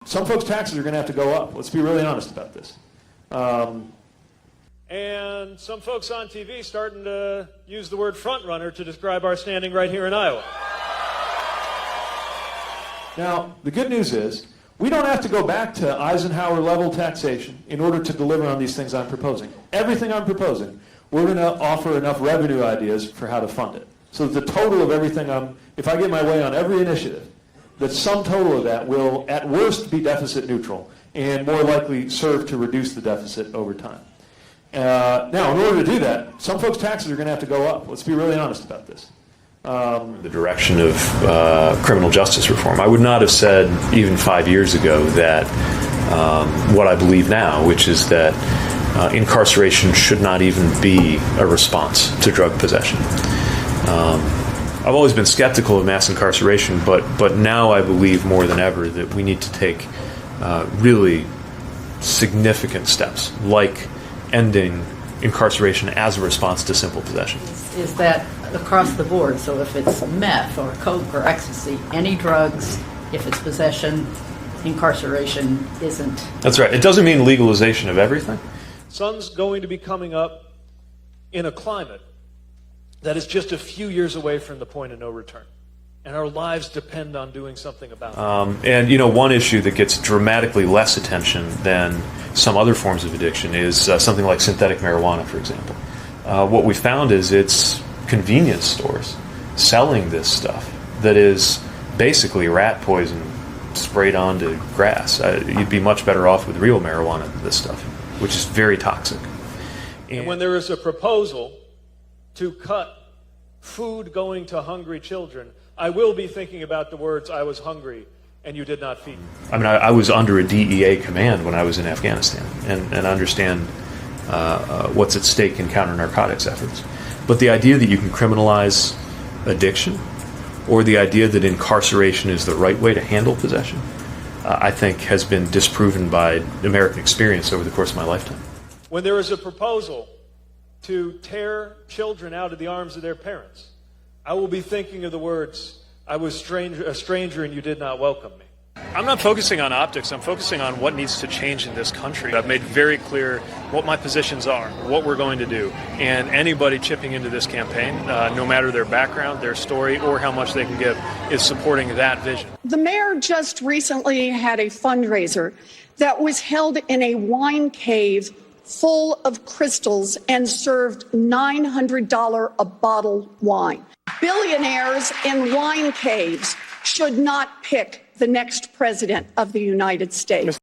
some folks' taxes are going to have to go up. Let's be really honest about this. And some folks on TV starting to use the word front runner to describe our standing right here in Iowa. Now, the good news is we don't have to go back to Eisenhower-level taxation in order to deliver on these things I'm proposing. Everything I'm proposing, we're going to offer enough revenue ideas for how to fund it. So that the total of everything if I get my way on every initiative, the sum total of that will, at worst, be deficit neutral and more likely serve to reduce the deficit over time. Now, in order to do that, some folks' taxes are going to have to go up. Let's be really honest about this. The direction of criminal justice reform. I would not have said even 5 years ago that what I believe now, which is that incarceration should not even be a response to drug possession. I've always been skeptical of mass incarceration, but now I believe more than ever that we need to take really significant steps, like ending incarceration as a response to simple possession. Is that across the board? So if it's meth or coke or ecstasy, any drugs, if it's possession, incarceration isn't. That's right. It doesn't mean legalization of everything. Sun's going to be coming up in a climate that is just a few years away from the point of no return. And our lives depend on doing something about it. And, one issue that gets dramatically less attention than some other forms of addiction is something like synthetic marijuana, for example. What we found is it's convenience stores selling this stuff that is basically rat poison sprayed onto grass. You'd be much better off with real marijuana than this stuff, which is very toxic. And when there is a proposal to cut food going to hungry children, I will be thinking about the words, "I was hungry and you did not feed me." I mean, I was under a DEA command when I was in Afghanistan, and I understand what's at stake in counter-narcotics efforts. But the idea that you can criminalize addiction, or the idea that incarceration is the right way to handle possession, I think has been disproven by American experience over the course of my lifetime. When there is a proposal to tear children out of the arms of their parents, I will be thinking of the words, "I was a stranger and you did not welcome me." I'm not focusing on optics. I'm focusing on what needs to change in this country. I've made very clear what my positions are, what we're going to do. And anybody chipping into this campaign, no matter their background, their story, or how much they can give, is supporting that vision. The mayor just recently had a fundraiser that was held in a wine cave full of crystals and served $900 a bottle wine. Billionaires in wine caves should not pick the next president of the United States.